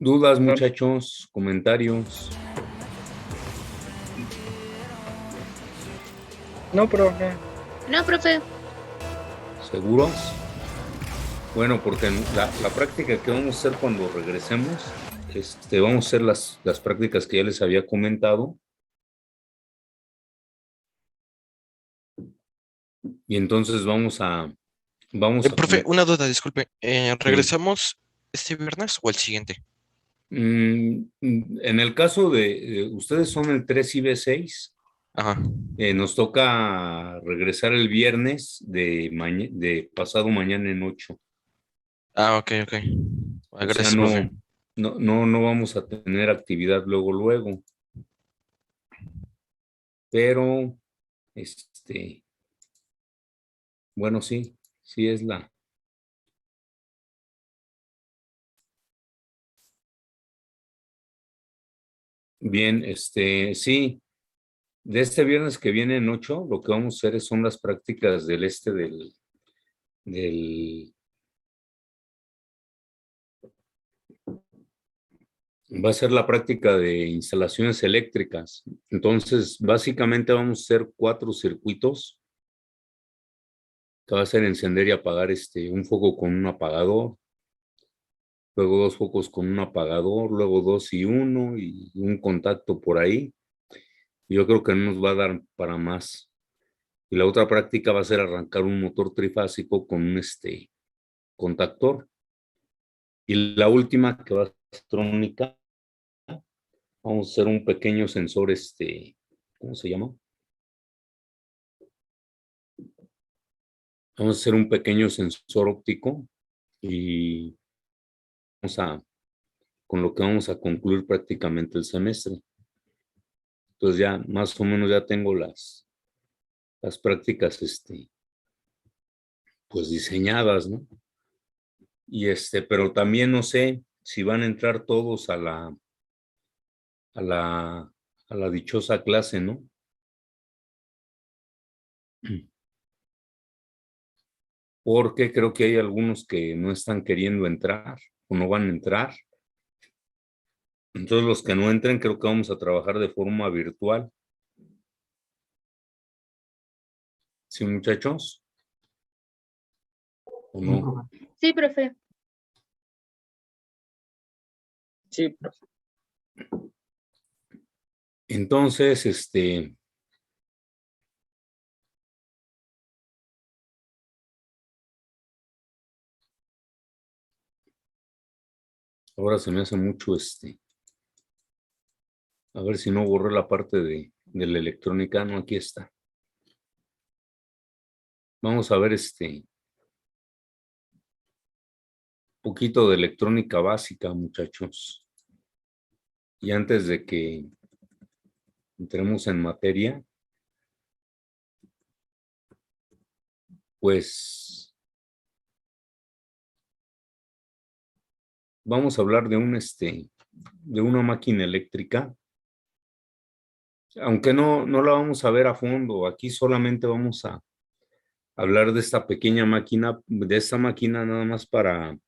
Dudas, muchachos, comentarios, No, profe. No, profe. ¿seguros? Bueno, porque en la práctica que vamos a hacer cuando regresemos, vamos a hacer las prácticas que ya les había comentado. Y entonces Profe, una duda, disculpe. sí. ¿Regresamos este viernes o el siguiente? En el caso de ustedes son el 3 y B6, Ajá. nos toca regresar el viernes de pasado mañana en 8. Ah, ok, ok. O sea, Gracias, profe. no vamos a tener actividad luego, pero bueno, sí es bien, sí, de este viernes que viene en 8, lo que vamos a hacer son las prácticas del, va a ser la práctica de instalaciones eléctricas. Entonces, básicamente vamos a hacer 4 circuitos, que va a ser encender y apagar un foco con un apagador, luego 2 focos con un apagador, luego 2 y 1 y un contacto por ahí. Yo creo que no nos va a dar para más. Y la otra práctica va a ser arrancar un motor trifásico con un contactor. Y la última, que va a ser electrónica, vamos a hacer un pequeño sensor, ¿cómo se llama? Vamos a hacer un pequeño sensor óptico y con lo que vamos a concluir prácticamente el semestre. Entonces ya más o menos ya tengo las prácticas, pues diseñadas, ¿no? Y pero también no sé si van a entrar todos a la, a la dichosa clase, ¿no? Porque creo que hay algunos que no están queriendo entrar o no van a entrar. Entonces los que no entren creo que vamos a trabajar de forma virtual. ¿Sí, muchachos? ¿O no? Sí, profe. Sí, profe. Entonces, ahora se me hace mucho a ver si no borré la parte de la electrónica. No, aquí está. Vamos a ver poquito de electrónica básica, muchachos. Y antes de que entremos en materia, pues vamos a hablar de una máquina eléctrica, aunque no la vamos a ver a fondo. Aquí solamente vamos a hablar de esta pequeña máquina, de esta máquina nada más para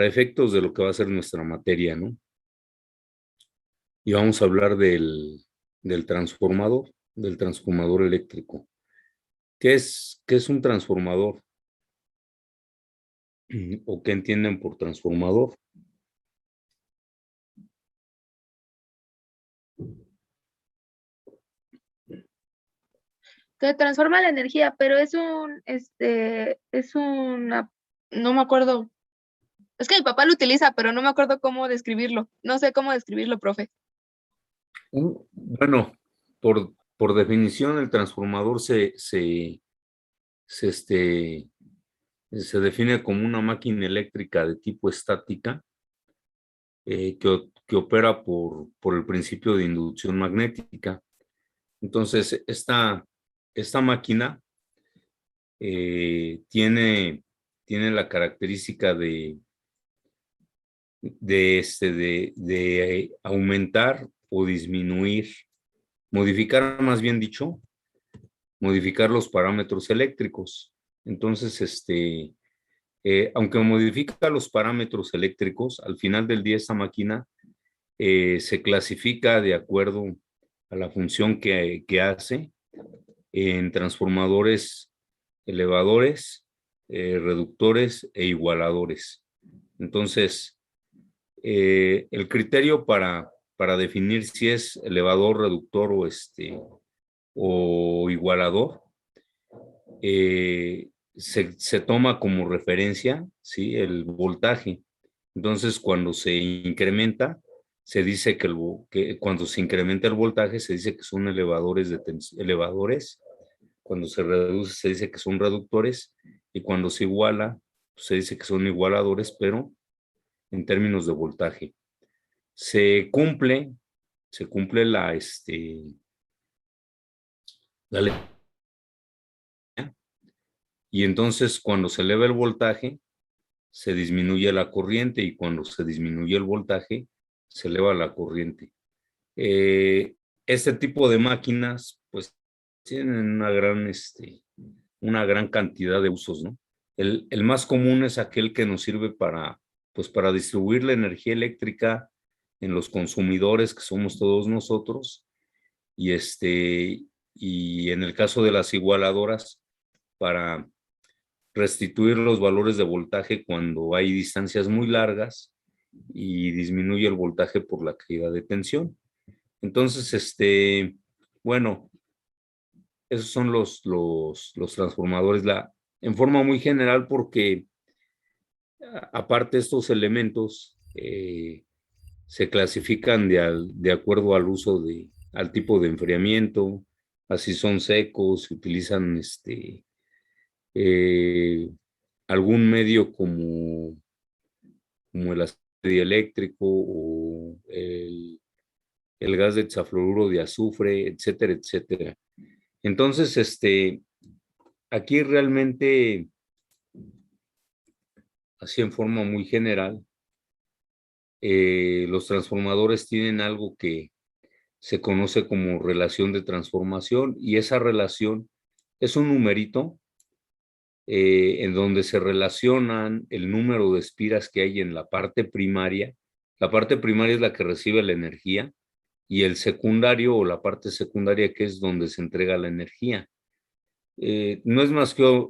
efectos de lo que va a ser nuestra materia, ¿no? Y vamos a hablar del transformador eléctrico. ¿Qué es un transformador? ¿O qué entienden por transformador? Que transforma la energía, pero no me acuerdo. Es que mi papá lo utiliza, pero no me acuerdo cómo describirlo. No sé cómo describirlo, profe. Bueno, por definición, el transformador se, este, se define como una máquina eléctrica de tipo estática, que opera por el principio de inducción magnética. Entonces, esta máquina tiene la característica de aumentar o disminuir, modificar, más bien dicho, modificar los parámetros eléctricos. Entonces, Aunque modifica los parámetros eléctricos, al final del día esta máquina se clasifica de acuerdo a la función que hace en transformadores, elevadores, reductores e igualadores. Entonces, el criterio para definir si es elevador, reductor o igualador, se toma como referencia, ¿sí?, el voltaje. Entonces, cuando se incrementa, se dice que cuando se incrementa el voltaje, se dice que son elevadores. Cuando se reduce, se dice que son reductores, y cuando se iguala, se dice que son igualadores, pero en términos de voltaje. Se cumple la ley. Y entonces, cuando se eleva el voltaje, se disminuye la corriente, y cuando se disminuye el voltaje, se eleva la corriente. Este tipo de máquinas, pues, tienen una gran cantidad de usos, ¿no? El más común es aquel que nos sirve para distribuir la energía eléctrica en los consumidores, que somos todos nosotros, y en el caso de las igualadoras, para restituir los valores de voltaje cuando hay distancias muy largas y disminuye el voltaje por la caída de tensión. Entonces, bueno, esos son los transformadores, en forma muy general, porque aparte estos elementos se clasifican de acuerdo al uso al tipo de enfriamiento. Así son secos, se utilizan algún medio como el aceite eléctrico o el gas de hexafluoruro de azufre, etcétera, etcétera. Entonces, aquí realmente, así en forma muy general, los transformadores tienen algo que se conoce como relación de transformación, y esa relación es un numerito en donde se relacionan el número de espiras que hay en la parte primaria. La parte primaria es la que recibe la energía, y el secundario, o la parte secundaria, que es donde se entrega la energía. No es más que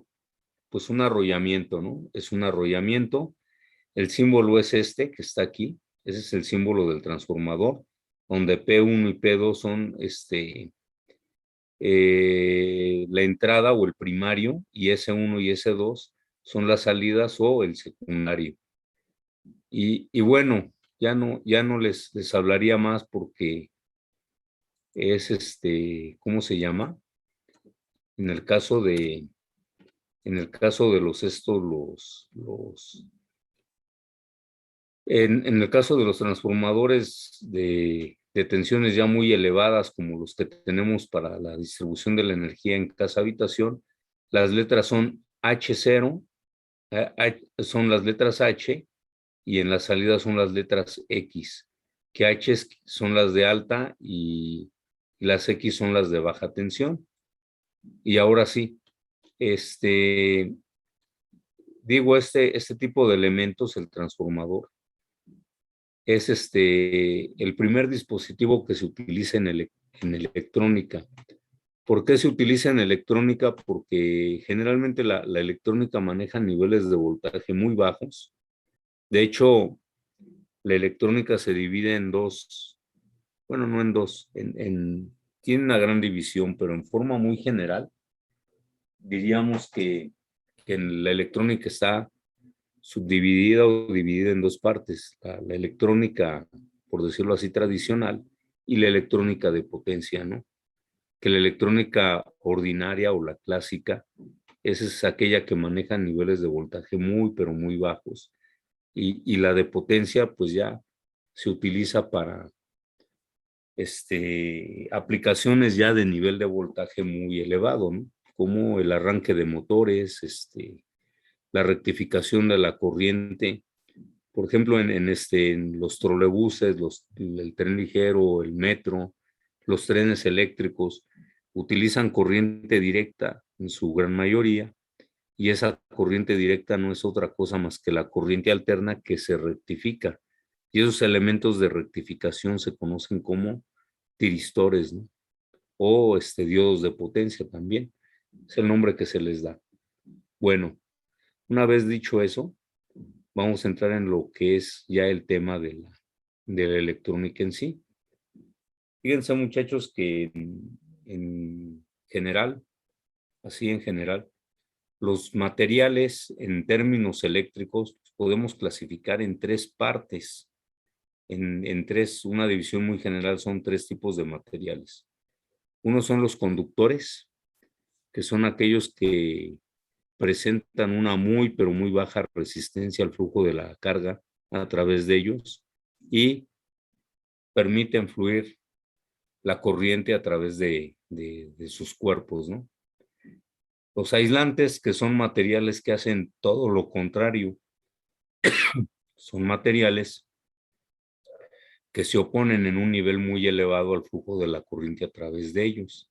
pues un arrollamiento, ¿no? Es un arrollamiento. El símbolo es que está aquí. Ese es el símbolo del transformador, donde P1 y P2 son la entrada o el primario, y S1 y S2 son las salidas o el secundario. Y bueno, ya no les hablaría más, porque es ¿cómo se llama? En el caso de en el caso de los transformadores de tensiones ya muy elevadas, como los que tenemos para la distribución de la energía en casa habitación, las letras son H0, son las letras H, y en la salida son las letras X, que H son las de alta y las X son las de baja tensión. Y ahora sí, digo, este tipo de elementos, el transformador, es el primer dispositivo que se utiliza en electrónica. ¿Por qué se utiliza en electrónica? Porque generalmente la electrónica maneja niveles de voltaje muy bajos. De hecho, la electrónica se divide en dos, bueno, no en dos, tiene una gran división, pero en forma muy general, diríamos que en la electrónica está subdividida o dividida en dos partes: la electrónica, por decirlo así, tradicional, y la electrónica de potencia, ¿no? Que la electrónica ordinaria o la clásica, esa es aquella que maneja niveles de voltaje muy, pero muy bajos, y la de potencia, pues ya se utiliza para aplicaciones ya de nivel de voltaje muy elevado, ¿no? Como el arranque de motores, la rectificación de la corriente. Por ejemplo, en los trolebuses, el tren ligero, el metro, los trenes eléctricos, utilizan corriente directa en su gran mayoría, y esa corriente directa no es otra cosa más que la corriente alterna que se rectifica. Y esos elementos de rectificación se conocen como tiristores, ¿no? O diodos de potencia también. Es el nombre que se les da. Bueno, una vez dicho eso, vamos a entrar en lo que es ya el tema de la electrónica en sí. Fíjense, muchachos, que en general, así en general, los materiales en términos eléctricos podemos clasificar en tres partes. En tres, una división muy general, son tres tipos de materiales. Uno son los conductores, que son aquellos que presentan una muy, pero muy baja resistencia al flujo de la carga a través de ellos y permiten fluir la corriente a través de sus cuerpos, ¿no? Los aislantes, que son materiales que hacen todo lo contrario, son materiales que se oponen en un nivel muy elevado al flujo de la corriente a través de ellos.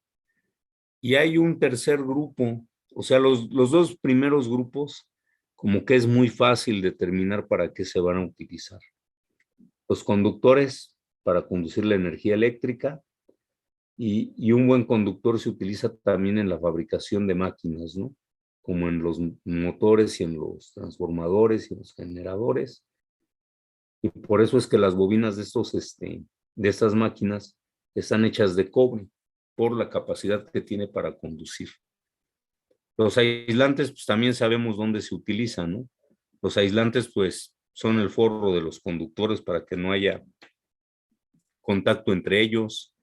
Y hay un tercer grupo, o sea, los dos primeros grupos, como que es muy fácil determinar para qué se van a utilizar. Los conductores, para conducir la energía eléctrica, y un buen conductor se utiliza también en la fabricación de máquinas, ¿no? Como en los motores y en los transformadores y en los generadores. Y por eso es que las bobinas de estas máquinas están hechas de cobre, por la capacidad que tiene para conducir. Los aislantes, pues también sabemos dónde se utilizan, ¿no? Los aislantes, pues, son el forro de los conductores para que no haya contacto entre ellos.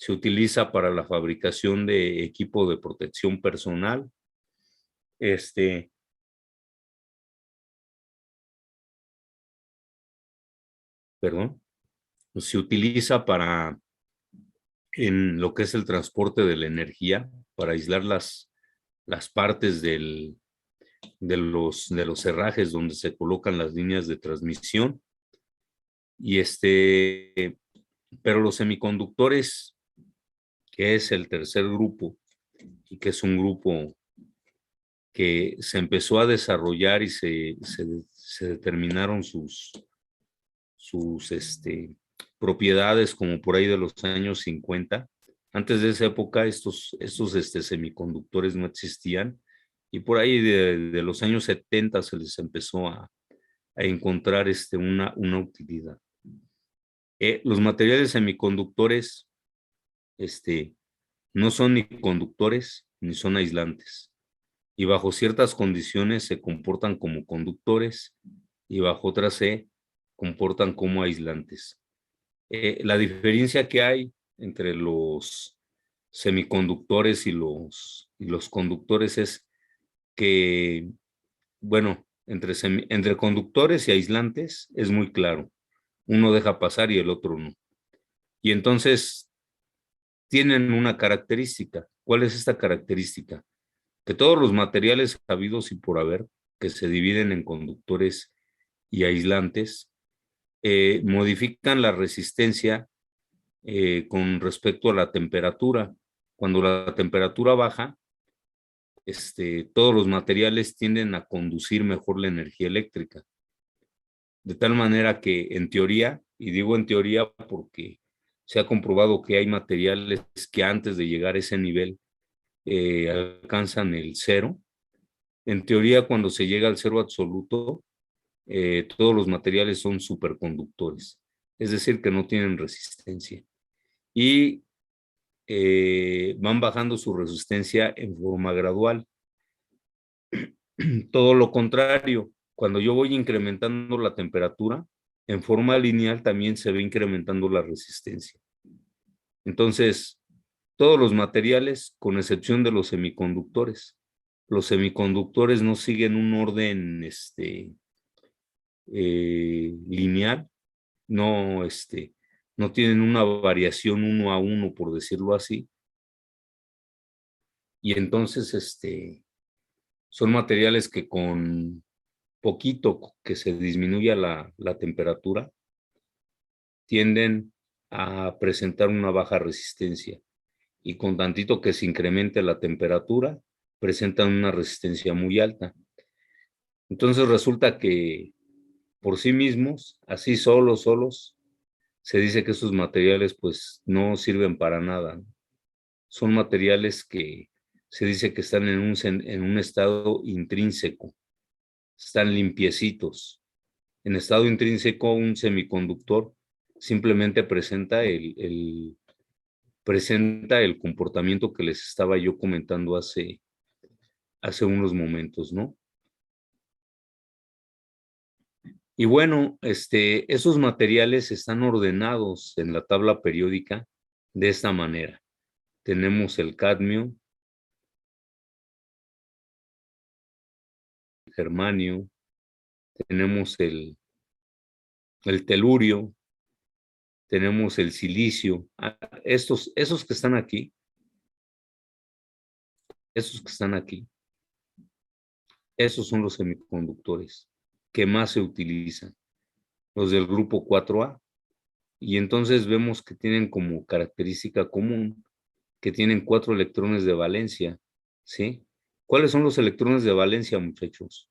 Se utiliza para la fabricación de equipo de protección personal. Se utiliza en lo que es el transporte de la energía, para aislar las partes de los herrajes donde se colocan las líneas de transmisión. Y pero los semiconductores, que es el tercer grupo, y que es un grupo que se empezó a desarrollar y se determinaron sus propiedades como por ahí de los años 50. Antes de esa época estos semiconductores no existían, y por ahí de los años 70 se les empezó a encontrar una utilidad. Los materiales semiconductores no son ni conductores ni son aislantes, y bajo ciertas condiciones se comportan como conductores y bajo otras se comportan como aislantes. La diferencia que hay entre los semiconductores y los conductores es que, bueno, entre conductores y aislantes es muy claro. Uno deja pasar y el otro no. Y entonces tienen una característica. ¿Cuál es esta característica? Que todos los materiales habidos y por haber, que se dividen en conductores y aislantes, modifican la resistencia con respecto a la temperatura. Cuando la temperatura baja, todos los materiales tienden a conducir mejor la energía eléctrica. De tal manera que en teoría, y digo en teoría porque se ha comprobado que hay materiales que antes de llegar a ese nivel alcanzan el cero. En teoría, cuando se llega al cero absoluto, todos los materiales son superconductores, es decir, que no tienen resistencia. Y van bajando su resistencia en forma gradual. Todo lo contrario, cuando yo voy incrementando la temperatura, en forma lineal también se va incrementando la resistencia. Entonces, todos los materiales, con excepción de los semiconductores no siguen un orden lineal, no tienen una variación 1 a 1, por decirlo así. Y entonces son materiales que con poquito que se disminuya la temperatura tienden a presentar una baja resistencia, y con tantito que se incremente la temperatura presentan una resistencia muy alta. Entonces resulta que por sí mismos, así solos, se dice que esos materiales pues no sirven para nada, ¿no? Son materiales que se dice que están en un estado intrínseco, están limpiecitos. En estado intrínseco, un semiconductor simplemente presenta el comportamiento que les estaba yo comentando hace unos momentos, ¿no? Y bueno, esos materiales están ordenados en la tabla periódica de esta manera. Tenemos el cadmio, el germanio, tenemos el telurio, tenemos el silicio. Esos que están aquí, esos son los semiconductores que más se utilizan, los del grupo 4A. Y entonces vemos que tienen como característica común que tienen 4 electrones de valencia, ¿sí? ¿Cuáles son los electrones de valencia, muchachos?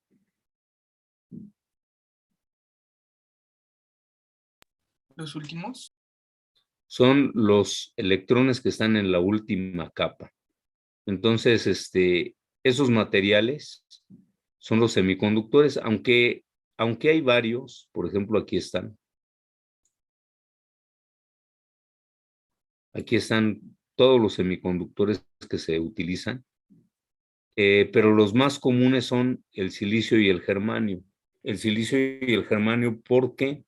¿Los últimos? Son los electrones que están en la última capa. Entonces, esos materiales son los semiconductores, aunque hay varios, por ejemplo, aquí están todos los semiconductores que se utilizan, pero los más comunes son el silicio y el germanio. El silicio y el germanio porque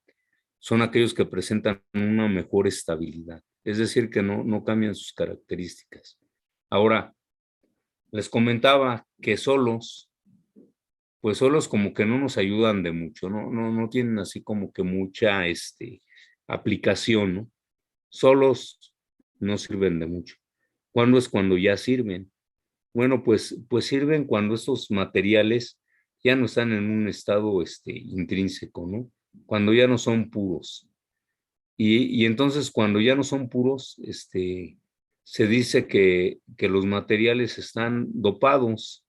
son aquellos que presentan una mejor estabilidad, es decir, que no cambian sus características. Ahora, les comentaba que solos como que no nos ayudan de mucho, no tienen así como que mucha aplicación, ¿no? Solos no sirven de mucho. ¿Cuándo es cuando ya sirven? Bueno, pues sirven cuando estos materiales ya no están en un estado intrínseco, ¿no? Cuando ya no son puros. Y entonces cuando ya no son puros, se dice que los materiales están dopados.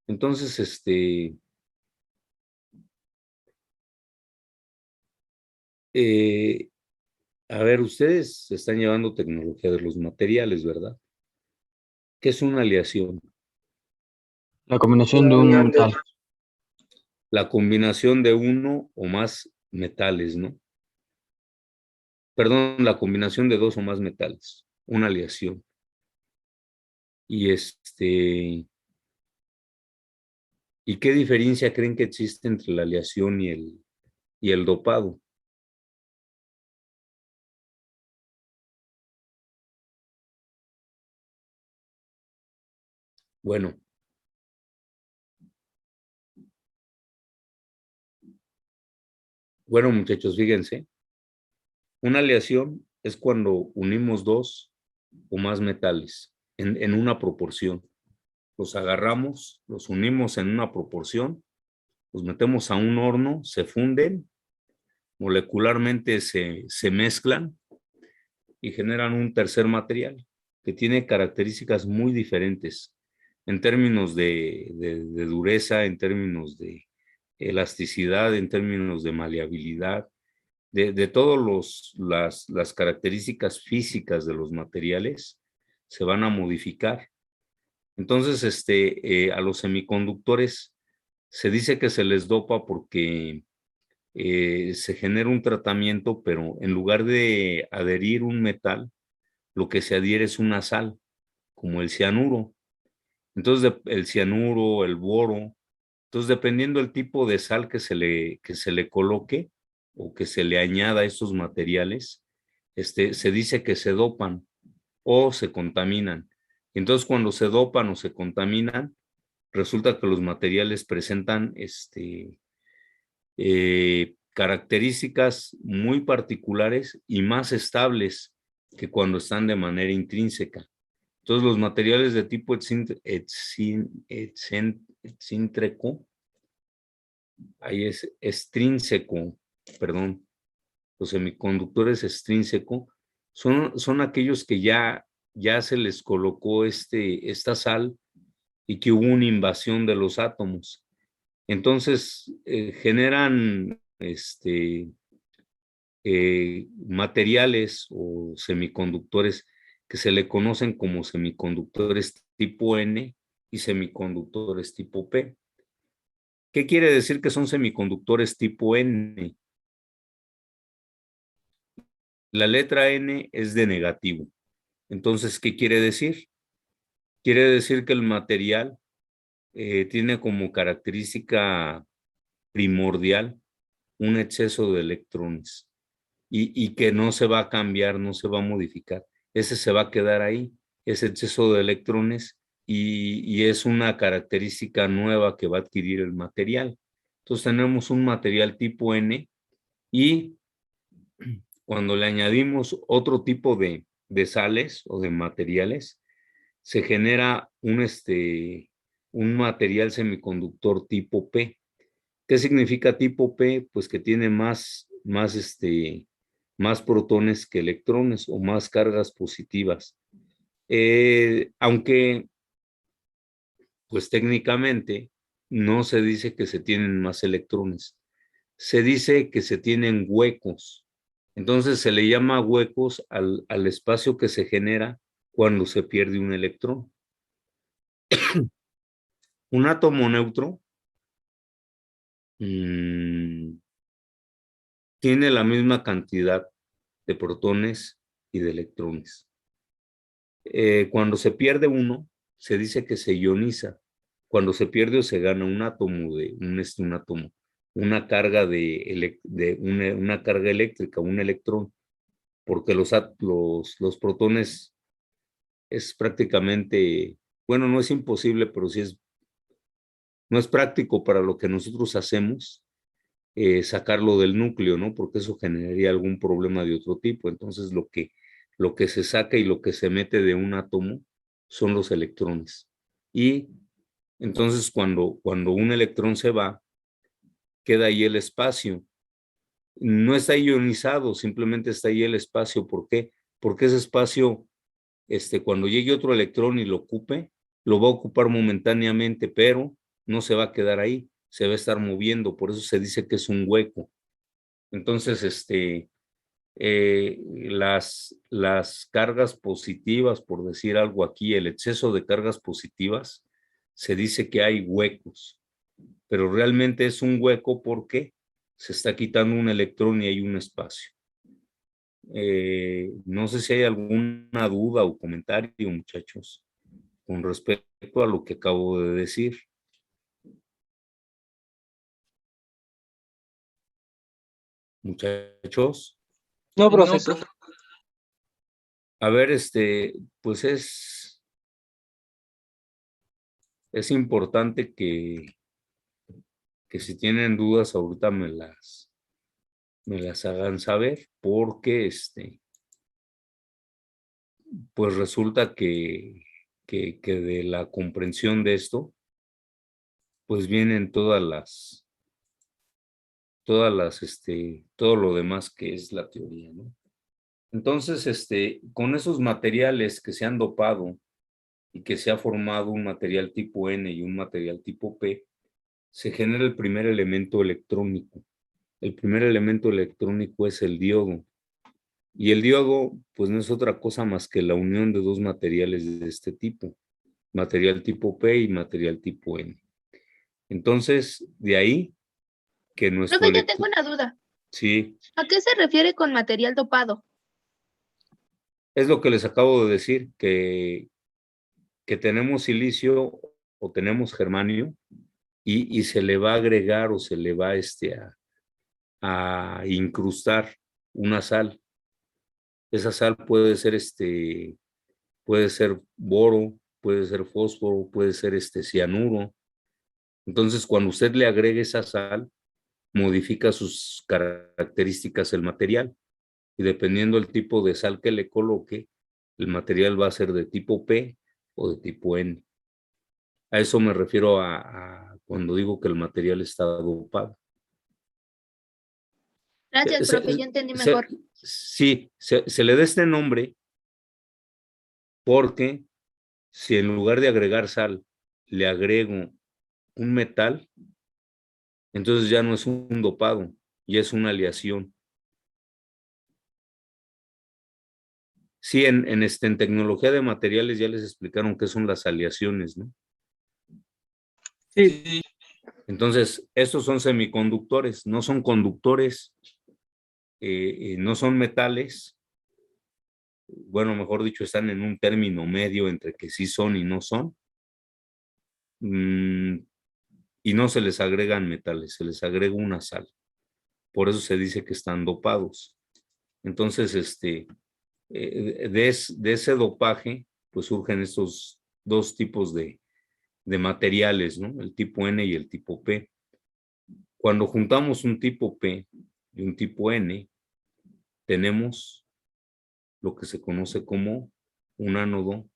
Entonces, a ver, ustedes están llevando tecnología de los materiales, ¿verdad? ¿Qué es una aleación? La combinación de un metal. La combinación de uno o más metales, ¿no? Perdón, la combinación de dos o más metales, una aleación. Y ¿y qué diferencia creen que existe entre la aleación y el dopado? Bueno, muchachos, fíjense. Una aleación es cuando unimos dos o más metales en una proporción. Los agarramos, los unimos en una proporción, los metemos a un horno, se funden, molecularmente se mezclan y generan un tercer material que tiene características muy diferentes en términos de dureza, en términos de elasticidad, en términos de maleabilidad, de todas las características físicas de los materiales se van a modificar. Entonces, a los semiconductores se dice que se les dopa porque se genera un tratamiento, pero en lugar de adherir un metal, lo que se adhiere es una sal, como el cianuro. Entonces, el cianuro, el boro. Entonces, dependiendo del tipo de sal que se le coloque o que se le añada a estos materiales, se dice que se dopan o se contaminan. Entonces, cuando se dopan o se contaminan, resulta que los materiales presentan características muy particulares y más estables que cuando están de manera intrínseca. Entonces, los materiales de tipo extrínseco, ahí es extrínseco, perdón, los semiconductores extrínseco, son aquellos que ya se les colocó esta sal y que hubo una invasión de los átomos. Entonces generan materiales o semiconductores que se le conocen como semiconductores tipo N y semiconductores tipo P. ¿Qué quiere decir que son semiconductores tipo N? La letra N es de negativo. Entonces, ¿qué quiere decir? Quiere decir que el material tiene como característica primordial un exceso de electrones y que no se va a cambiar, no se va a modificar. Ese se va a quedar ahí, ese exceso de electrones y es una característica nueva que va a adquirir el material. Entonces tenemos un material tipo N y cuando le añadimos otro tipo de sales o de materiales, se genera un material semiconductor tipo P. ¿Qué significa tipo P? Pues que tiene más protones que electrones o más cargas positivas. Aunque, pues técnicamente, no se dice que se tienen más electrones. Se dice que se tienen huecos. Entonces se le llama huecos al espacio que se genera cuando se pierde un electrón. Un átomo neutro tiene la misma cantidad de protones y de electrones. Cuando se pierde uno, se dice que se ioniza. Cuando se pierde o se gana un átomo, una carga una carga eléctrica, un electrón, porque los protones es prácticamente, bueno, no es imposible, pero sí no es práctico para lo que nosotros hacemos, sacarlo del núcleo, ¿no? Porque eso generaría algún problema de otro tipo. Entonces, lo que se saca y lo que se mete de un átomo son los electrones. Y entonces, cuando un electrón se va, queda ahí el espacio. No está ionizado, simplemente está ahí el espacio. ¿Por qué? Porque ese espacio, cuando llegue otro electrón y lo ocupe, lo va a ocupar momentáneamente, pero no se va a quedar ahí, se va a estar moviendo. Por eso se dice que es un hueco. Entonces, las cargas positivas, por decir algo aquí, el exceso de cargas positivas, se dice que hay huecos, pero realmente es un hueco porque se está quitando un electrón y hay un espacio. No sé si hay alguna duda o comentario, muchachos, con respecto a lo que acabo de decir. Muchachos. No, profe. No, profe. A ver, pues es importante que si tienen dudas ahorita me las hagan saber, porque pues resulta que de la comprensión de esto, pues vienen todo lo demás que es la teoría, ¿no? Entonces, con esos materiales que se han dopado y que se ha formado un material tipo N y un material tipo P, se genera el primer elemento electrónico. El primer elemento electrónico es el diodo. Y el diodo, pues no es otra cosa más que la unión de dos materiales de este tipo, material tipo P y material tipo N. Entonces, de ahí que nuestro Profe, yo tengo una duda. Sí. ¿A qué se refiere con material dopado? Es lo que les acabo de decir, que tenemos silicio o tenemos germanio y se le va a agregar o se le va a incrustar una sal. Esa sal puede ser boro, puede ser fósforo, puede ser cianuro. Entonces, cuando usted le agregue esa sal, modifica sus características el material. Y dependiendo del tipo de sal que le coloque, el material va a ser de tipo P o de tipo N. A eso me refiero a cuando digo que el material está dopado. Gracias, profe, ya entendí mejor. Sí, se le da este nombre porque si en lugar de agregar sal le agrego un metal, entonces ya no es un dopado, ya es una aleación. Sí, en tecnología de materiales ya les explicaron qué son las aleaciones, ¿no? Sí. Entonces, estos son semiconductores, no son conductores, no son metales. Bueno, mejor dicho, están en un término medio entre que sí son y no son. Y no se les agregan metales, se les agrega una sal. Por eso se dice que están dopados. Entonces, de ese dopaje, pues surgen estos dos tipos de materiales, ¿no? El tipo N y el tipo P. Cuando juntamos un tipo P y un tipo N, tenemos lo que se conoce como un ánodo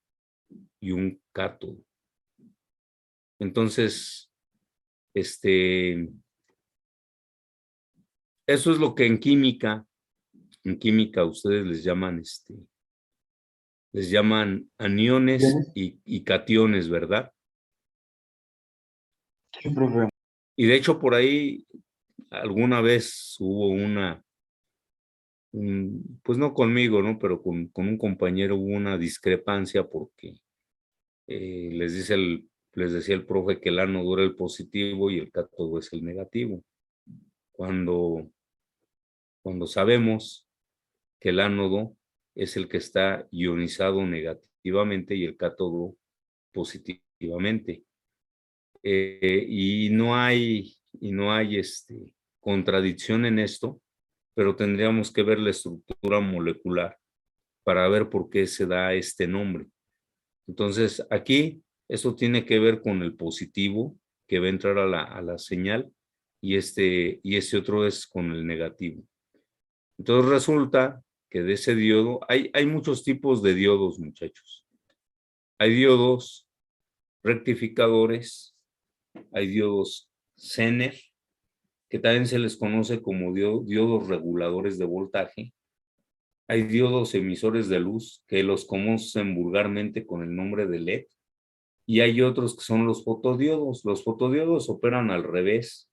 y un cátodo. Entonces, eso es lo que en química ustedes les llaman aniones y cationes, ¿verdad? Sí, profe. Y de hecho por ahí alguna vez hubo pues no conmigo, ¿no? Pero con un compañero hubo una discrepancia porque les decía el profe que el ánodo era el positivo y el cátodo es el negativo. Cuando sabemos que el ánodo es el que está ionizado negativamente y el cátodo positivamente. Y no hay contradicción en esto, pero tendríamos que ver la estructura molecular para ver por qué se da este nombre. Entonces, aquí eso tiene que ver con el positivo que va a entrar a la señal y ese otro es con el negativo. Entonces resulta que de ese diodo, hay muchos tipos de diodos, muchachos. Hay diodos rectificadores, hay diodos Zener, que también se les conoce como diodos reguladores de voltaje. Hay diodos emisores de luz, que los conocen vulgarmente con el nombre de LED. Y hay otros que son los fotodiodos. Los fotodiodos operan al revés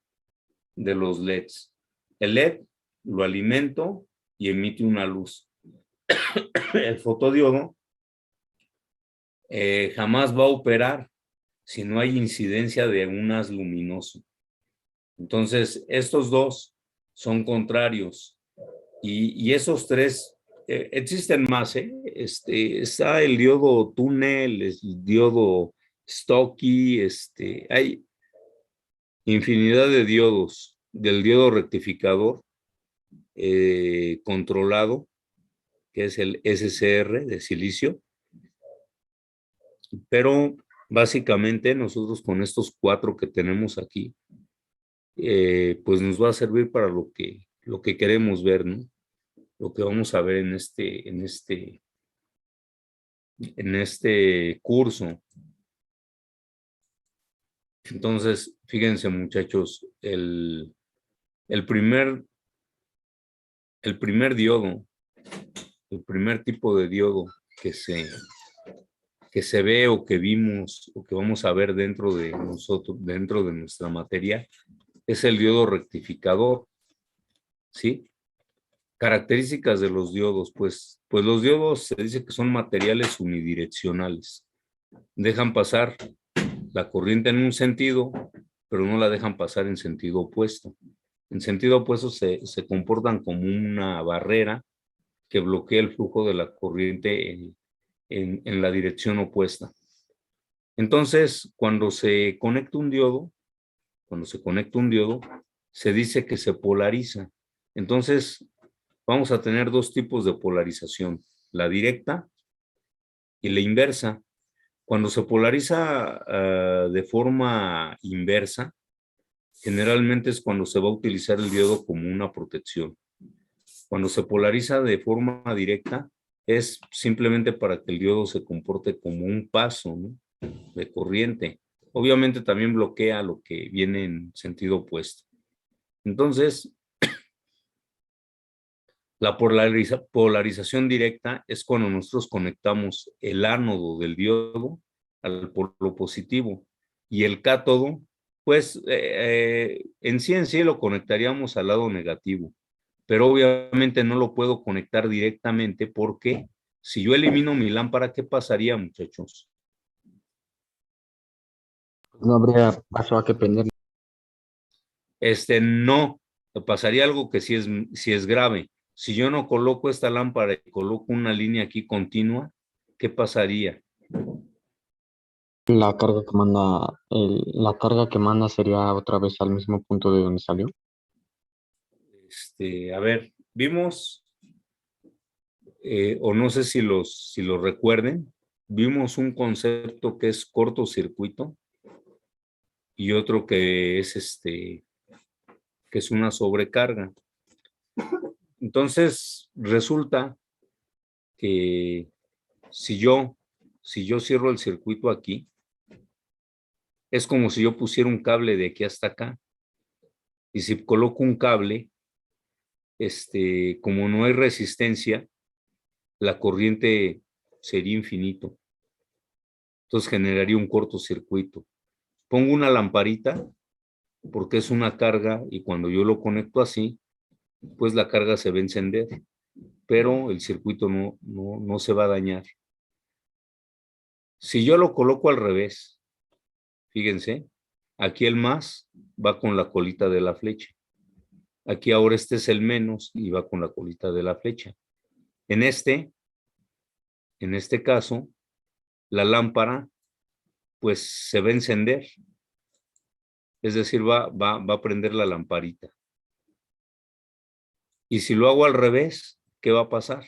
de los LEDs. El LED lo alimento y emite una luz. El fotodiodo jamás va a operar si no hay incidencia de un haz luminoso. Entonces, estos dos son contrarios. Y esos tres existen más, ¿eh? Está el diodo túnel, el diodo Stocky, hay infinidad de diodos. Del diodo rectificador controlado, que es el SCR de silicio. Pero básicamente nosotros con estos 4 que tenemos aquí, pues nos va a servir para lo que queremos ver, ¿no? Lo que vamos a ver en este curso. Entonces, fíjense, muchachos, el primer diodo, el primer tipo de diodo que se ve o que vimos o que vamos a ver dentro de nosotros, dentro de nuestra materia, es el diodo rectificador, ¿sí? Características de los diodos, pues los diodos se dice que son materiales unidireccionales. Dejan pasar la corriente en un sentido, pero no la dejan pasar en sentido opuesto. En sentido opuesto se comportan como una barrera que bloquea el flujo de la corriente en la dirección opuesta. Entonces, cuando se conecta un diodo, se dice que se polariza. Entonces, vamos a tener 2 tipos de polarización, la directa y la inversa. Cuando se polariza de forma inversa, generalmente es cuando se va a utilizar el diodo como una protección. Cuando se polariza de forma directa, es simplemente para que el diodo se comporte como un paso, ¿no?, de corriente. Obviamente también bloquea lo que viene en sentido opuesto. Entonces, la polarización directa es cuando nosotros conectamos el ánodo del diodo al polo positivo. y el cátodo, pues en sí lo conectaríamos al lado negativo, pero obviamente no lo puedo conectar directamente porque si yo elimino mi lámpara, ¿qué pasaría, muchachos? No habría paso a que prender. No, pasaría algo que sí es grave. Si yo no coloco esta lámpara y coloco una línea aquí continua, ¿qué pasaría? La carga que manda, la carga que manda sería otra vez al mismo punto de donde salió. A ver, vimos, o no sé si los recuerden, vimos un concepto que es cortocircuito y otro que es que es una sobrecarga. Entonces, resulta que si yo cierro el circuito aquí, es como si yo pusiera un cable de aquí hasta acá. Y si coloco un cable, como no hay resistencia, la corriente sería infinito. Entonces generaría un cortocircuito. Pongo una lamparita porque es una carga y cuando yo lo conecto así, pues la carga se va a encender, pero el circuito no se va a dañar. Si yo lo coloco al revés, fíjense, aquí el más va con la colita de la flecha. Aquí ahora este es el menos y va con la colita de la flecha. En este caso, la lámpara pues se va a encender. Es decir, va a prender la lamparita. Y si lo hago al revés, ¿qué va a pasar?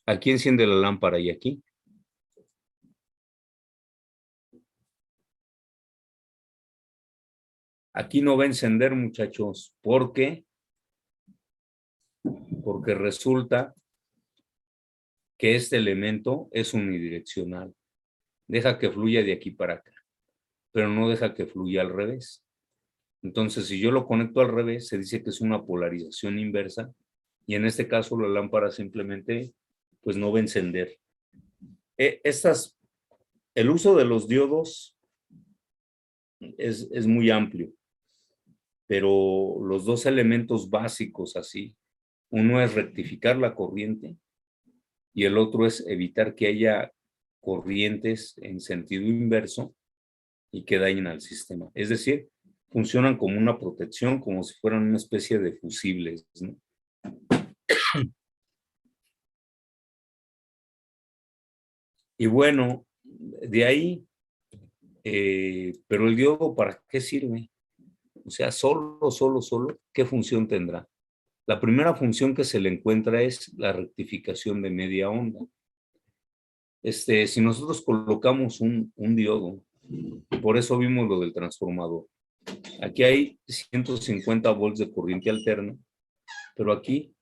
Aquí enciende la lámpara y aquí. Aquí no va a encender, muchachos. ¿Por qué? Porque resulta que este elemento es unidireccional. Deja que fluya de aquí para acá, pero no deja que fluya al revés. Entonces, si yo lo conecto al revés, se dice que es una polarización inversa y en este caso la lámpara simplemente pues no va a encender. El uso de los diodos es muy amplio, pero los dos elementos básicos así, uno es rectificar la corriente y el otro es evitar que haya corrientes en sentido inverso y que dañen al sistema. Es decir, funcionan como una protección, como si fueran una especie de fusibles, ¿no? Y bueno, de ahí, pero el diodo, ¿para qué sirve? O sea, solo, ¿qué función tendrá? La primera función que se le encuentra es la rectificación de media onda. Si nosotros colocamos un diodo, por eso vimos lo del transformador. Aquí hay 150 volts de corriente alterna, pero aquí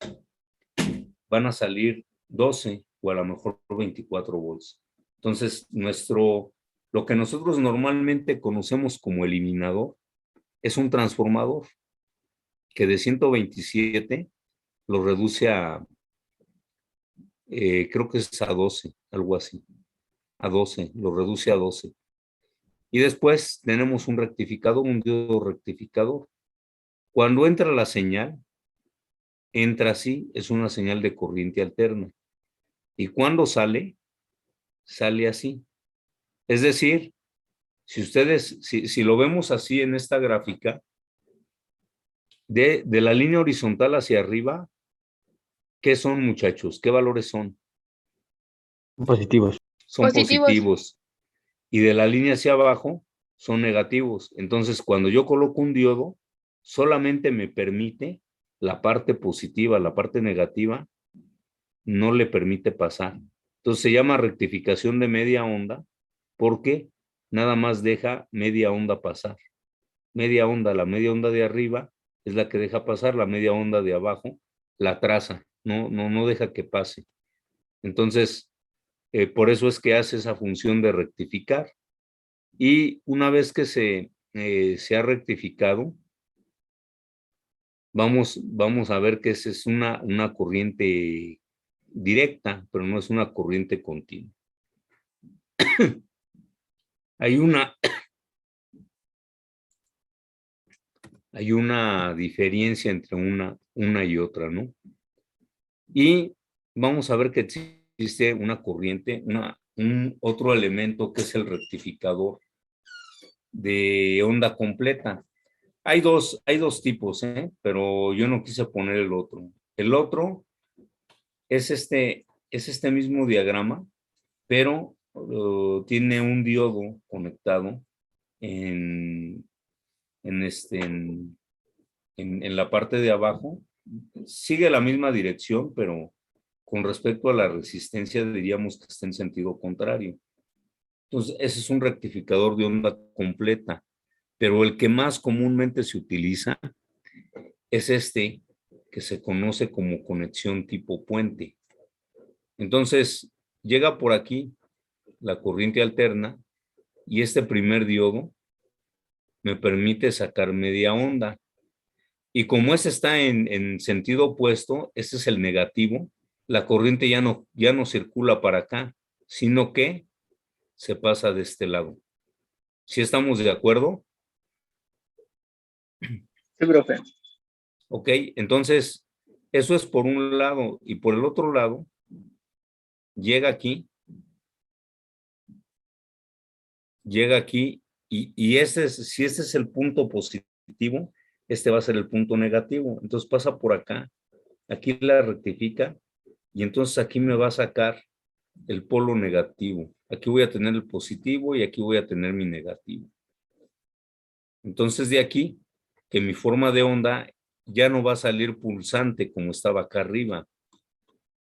van a salir 12 o a lo mejor 24 volts. Entonces, lo que nosotros normalmente conocemos como eliminador es un transformador que de 127 lo reduce a, creo que es a 12, algo así, a 12, lo reduce a 12. Y después tenemos un rectificador, un diodo rectificador. Cuando entra la señal, entra así, es una señal de corriente alterna. Y cuando sale, sale así. Es decir, si lo vemos así en esta gráfica, de la línea horizontal hacia arriba, ¿qué son, muchachos? ¿Qué valores son? Positivos. Son positivos. Y de la línea hacia abajo son negativos. Entonces, cuando yo coloco un diodo, solamente me permite la parte positiva, la parte negativa no le permite pasar. Entonces se llama rectificación de media onda porque nada más deja media onda pasar. Media onda, la media onda de arriba es la que deja pasar, la media onda de abajo la traza, no deja que pase. Entonces, por eso es que hace esa función de rectificar. Y una vez que se ha rectificado, vamos a ver que esa es una corriente directa, pero no es una corriente continua. hay una diferencia entre una y otra, ¿no? Y vamos a ver que existe una corriente, un otro elemento que es el rectificador de onda completa. Hay dos tipos, pero yo no quise poner el otro. El otro es este mismo diagrama, pero tiene un diodo conectado en la parte de abajo. Sigue la misma dirección, pero con respecto a la resistencia diríamos que está en sentido contrario. Entonces, ese es un rectificador de onda completa, pero el que más comúnmente se utiliza es este, que se conoce como conexión tipo puente. Entonces, llega por aquí la corriente alterna y este primer diodo me permite sacar media onda. Y como ese está en sentido opuesto, ese es el negativo, la corriente ya no circula para acá, sino que se pasa de este lado. ¿Sí estamos de acuerdo? Sí, profe. Ok, entonces, eso es por un lado. Y por el otro lado, llega aquí, y si este es el punto positivo, este va a ser el punto negativo. Entonces pasa por acá, aquí la rectifica, y entonces aquí me va a sacar el polo negativo. Aquí voy a tener el positivo y aquí voy a tener mi negativo. Entonces de aquí, que mi forma de onda ya no va a salir pulsante como estaba acá arriba.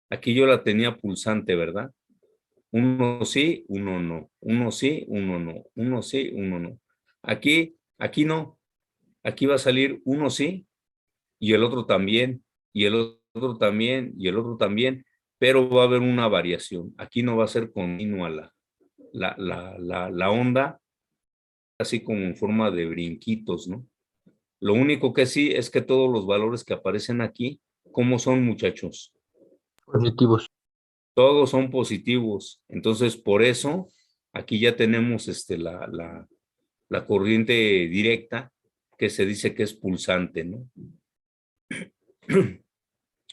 Aquí yo la tenía pulsante, ¿verdad? Uno sí, uno no. Uno sí, uno no. Uno sí, uno no. Aquí no. Aquí va a salir uno sí y el otro también, y el otro también, y el otro también, pero va a haber una variación. Aquí no va a ser continua la onda, así como en forma de brinquitos, ¿no? Lo único que sí es que todos los valores que aparecen aquí, ¿cómo son, muchachos? Positivos. Todos son positivos. Entonces, por eso, aquí ya tenemos la corriente directa, que se dice que es pulsante, ¿no?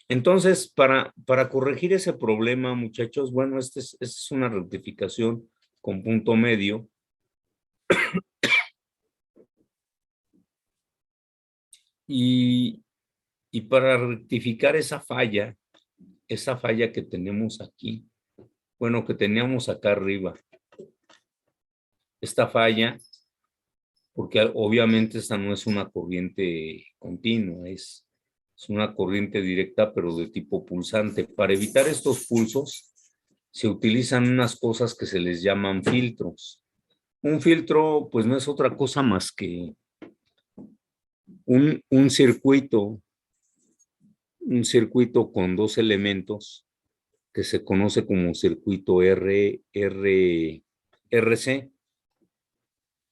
Entonces, para corregir ese problema, muchachos, bueno, esta es una rectificación con punto medio. Y para rectificar esa falla que tenemos aquí, bueno, que teníamos acá arriba, esta falla, porque obviamente esta no es una corriente continua, es una corriente directa, pero de tipo pulsante. Para evitar estos pulsos, se utilizan unas cosas que se les llaman filtros. Un filtro, pues no es otra cosa más que un circuito con dos elementos que se conoce como circuito RC.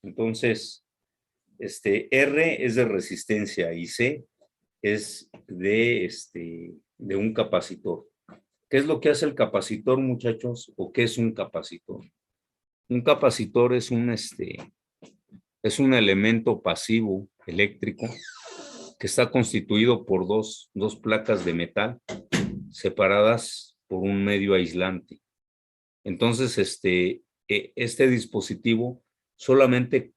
Entonces, R es de resistencia y C es de un capacitor. ¿Qué es lo que hace el capacitor, muchachos? ¿O qué es un capacitor? Un capacitor es un elemento pasivo eléctrico que está constituido por dos placas de metal separadas por un medio aislante. Entonces, este dispositivo solamente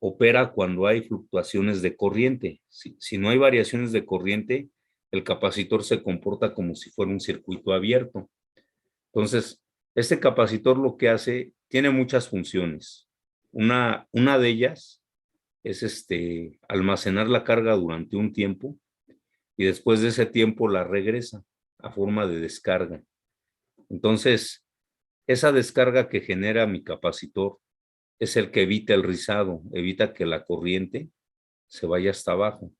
opera cuando hay fluctuaciones de corriente. Si no hay variaciones de corriente, el capacitor se comporta como si fuera un circuito abierto. Entonces, este capacitor lo que hace, tiene muchas funciones. Una de ellas es almacenar la carga durante un tiempo y después de ese tiempo la regresa a forma de descarga. Entonces, esa descarga que genera mi capacitor es el que evita el rizado, evita que la corriente se vaya hasta abajo.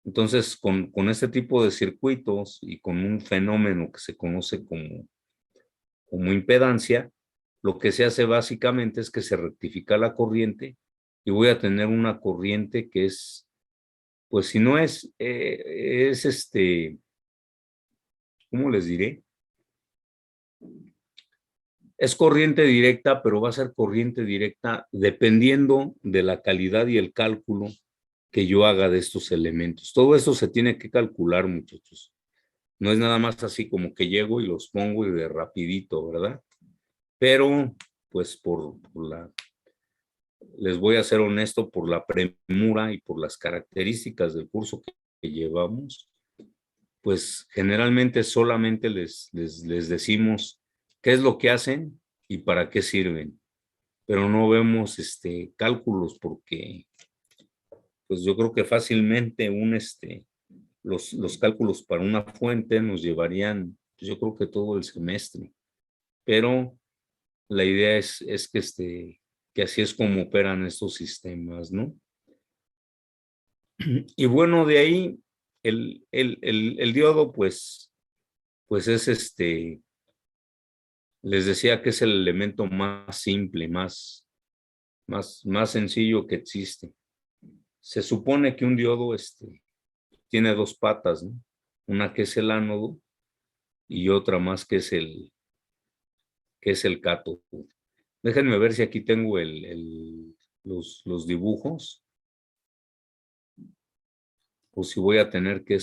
Entonces, con este tipo de circuitos y con un fenómeno que se conoce como impedancia, lo que se hace básicamente es que se rectifica la corriente y voy a tener una corriente que es, pues si no es, ¿cómo les diré? Es corriente directa, pero va a ser corriente directa dependiendo de la calidad y el cálculo que yo haga de estos elementos. Todo eso se tiene que calcular, muchachos. No es nada más así como que llego y los pongo y de rapidito, ¿verdad? Pero, pues les voy a ser honesto, por la premura y por las características del curso que llevamos, pues generalmente solamente les decimos qué es lo que hacen y para qué sirven, pero no vemos cálculos porque pues yo creo que fácilmente los cálculos para una fuente nos llevarían, pues, yo creo que todo el semestre, pero la idea es que así es como operan estos sistemas, ¿no? Y bueno, de ahí el diodo, pues es les decía que es el elemento más simple, más sencillo que existe. Se supone que un diodo tiene dos patas, ¿no? Una que es el ánodo y otra más que es el cátodo. Déjenme ver si aquí tengo los dibujos o si voy a tener que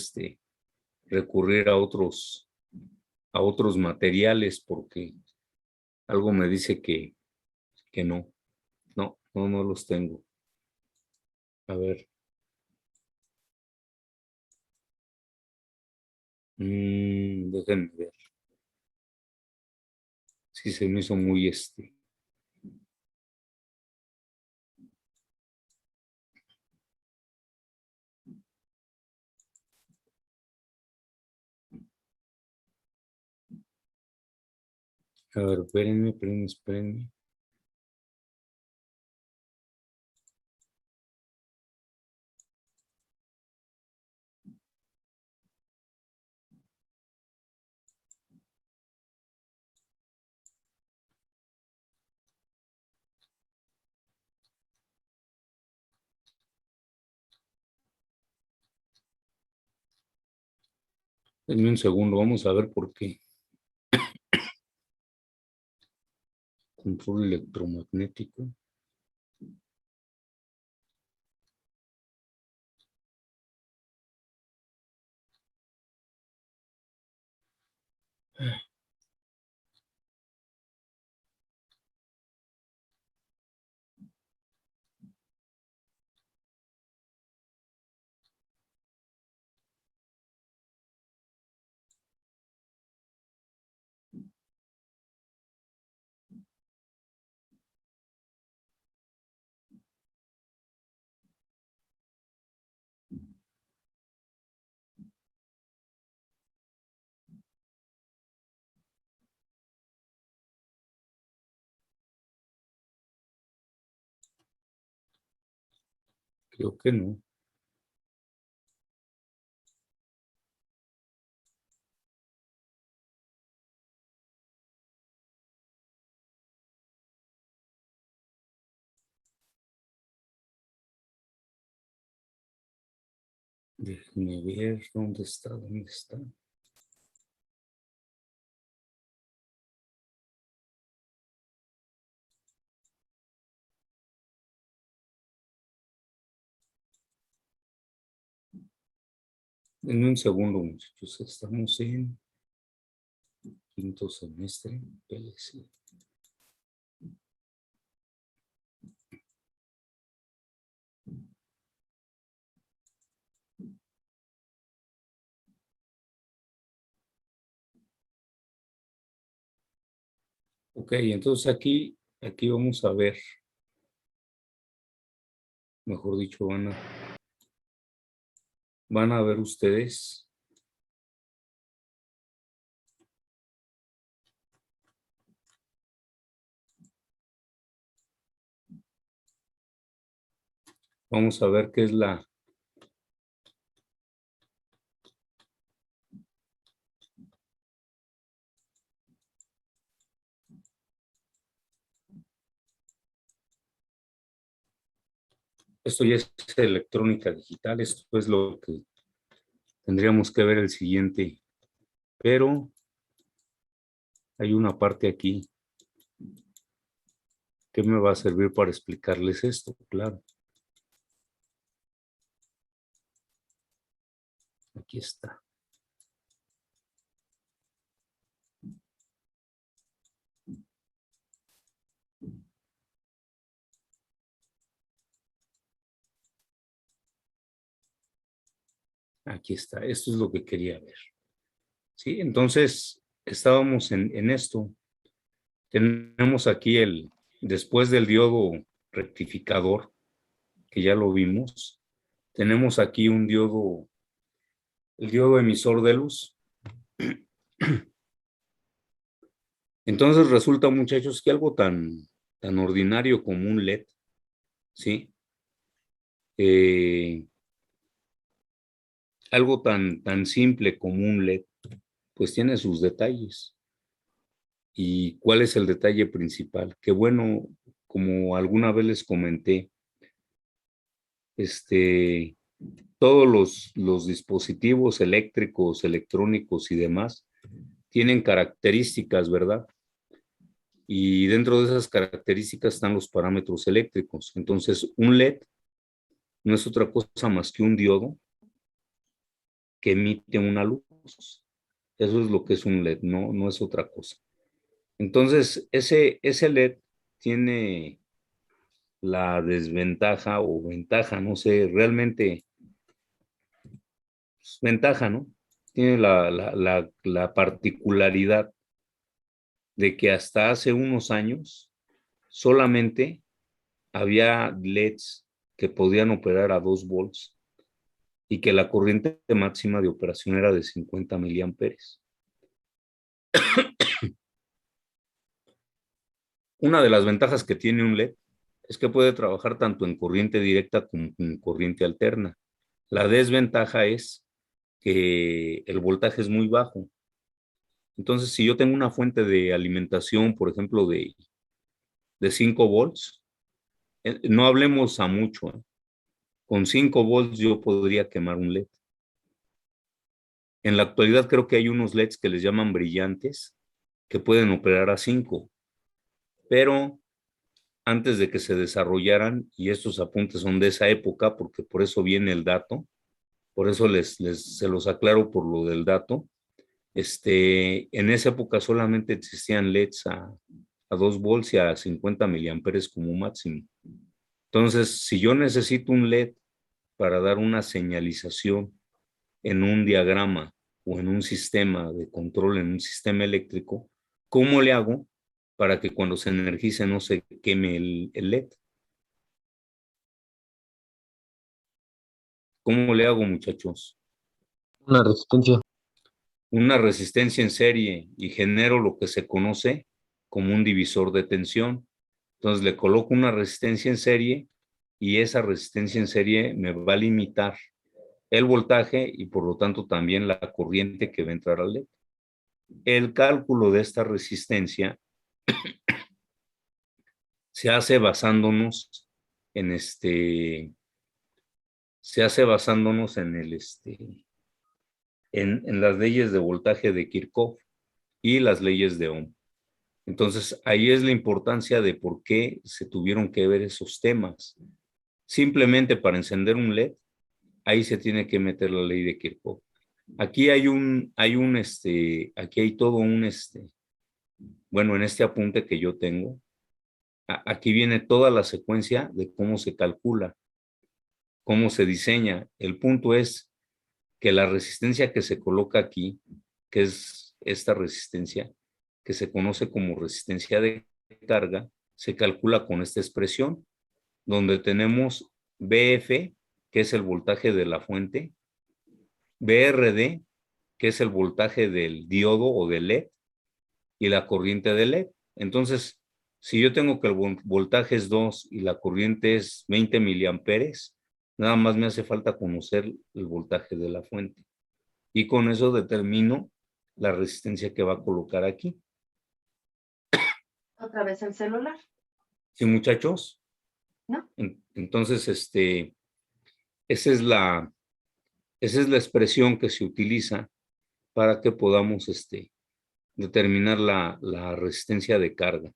recurrir a otros materiales porque algo me dice que no. No los tengo. A ver. Déjenme ver. Sí, se me hizo muy A ver, espérenme. Denme un segundo, vamos a ver por qué. Control electromagnético. Creo que no. Déjenme ver dónde está. En un segundo, muchachos. Estamos en quinto semestre, PLC. Ok, entonces aquí vamos a ver, mejor dicho, van a ver ustedes vamos a ver qué es esto ya es electrónica digital, esto es lo que tendríamos que ver el siguiente, pero hay una parte aquí ¿Qué me va a servir para explicarles esto? Claro. Aquí está. Aquí está. Esto es lo que quería ver. ¿Sí? Entonces, estábamos en esto. Tenemos aquí después del diodo rectificador, que ya lo vimos, tenemos aquí un diodo, el diodo emisor de luz. Entonces resulta, muchachos, que algo tan ordinario como un LED, ¿sí? Algo tan simple como un LED, pues tiene sus detalles. ¿Y cuál es el detalle principal? Que bueno, como alguna vez les comenté, todos los dispositivos eléctricos, electrónicos y demás tienen características, ¿verdad? Y dentro de esas características están los parámetros eléctricos. Entonces, un LED no es otra cosa más que un diodo que emite una luz. Eso es lo que es un LED, no es otra cosa. Entonces, ese LED tiene la desventaja o ventaja, no sé, realmente ventaja, ¿no? Tiene la particularidad de que hasta hace unos años solamente había LEDs que podían operar a 2 volts y que la corriente máxima de operación era de 50 miliamperes. Una de las ventajas que tiene un LED es que puede trabajar tanto en corriente directa como en corriente alterna. La desventaja es que el voltaje es muy bajo. Entonces, si yo tengo una fuente de alimentación, por ejemplo, de 5 volts, no hablemos a mucho, con 5 volts yo podría quemar un LED. En la actualidad creo que hay unos LEDs que les llaman brillantes, que pueden operar a 5, pero antes de que se desarrollaran, y estos apuntes son de esa época, porque por eso viene el dato, por eso se los aclaro por lo del dato, en esa época solamente existían LEDs a 2 volts y a 50 miliamperes como máximo. Entonces, si yo necesito un LED para dar una señalización en un diagrama o en un sistema de control, en un sistema eléctrico, ¿cómo le hago para que cuando se energice no se queme el LED? ¿Cómo le hago, muchachos? Una resistencia. Una resistencia en serie y genero lo que se conoce como un divisor de tensión. Entonces le coloco una resistencia en serie y esa resistencia en serie me va a limitar el voltaje y por lo tanto también la corriente que va a entrar al LED. El cálculo de esta resistencia se hace basándonos en en las leyes de voltaje de Kirchhoff y las leyes de Ohm. Entonces, ahí es la importancia de por qué se tuvieron que ver esos temas. Simplemente para encender un LED, ahí se tiene que meter la ley de Kirchhoff. Aquí aquí hay todo bueno, en este apunte que yo tengo, aquí viene toda la secuencia de cómo se calcula, cómo se diseña. El punto es que la resistencia que se coloca aquí, que es esta resistencia, que se conoce como resistencia de carga, se calcula con esta expresión, donde tenemos BF, que es el voltaje de la fuente, BRD, que es el voltaje del diodo o del LED, y la corriente del LED. Entonces, si yo tengo que el voltaje es 2 y la corriente es 20 miliamperes, nada más me hace falta conocer el voltaje de la fuente. Y con eso determino la resistencia que va a colocar aquí. ¿Otra vez el celular? ¿Sí, muchachos? ¿No? Entonces, esa es la expresión que se utiliza para que podamos determinar la resistencia de carga.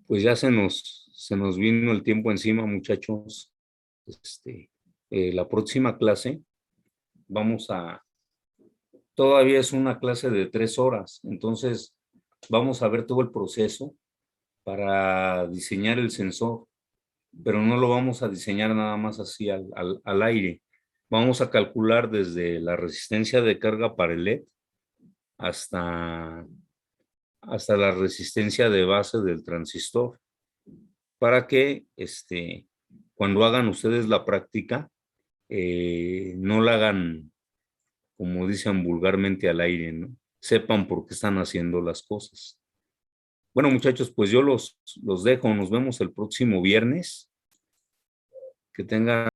pues ya se nos vino el tiempo encima, muchachos. La próxima clase todavía es una clase de 3 horas, entonces vamos a ver todo el proceso para diseñar el sensor, pero no lo vamos a diseñar nada más así al aire. Vamos a calcular desde la resistencia de carga para el LED hasta la resistencia de base del transistor, para que cuando hagan ustedes la práctica, no la hagan, como dicen vulgarmente, al aire, ¿no? Sepan por qué están haciendo las cosas. Bueno, muchachos, pues yo los dejo. Nos vemos el próximo viernes. Que tengan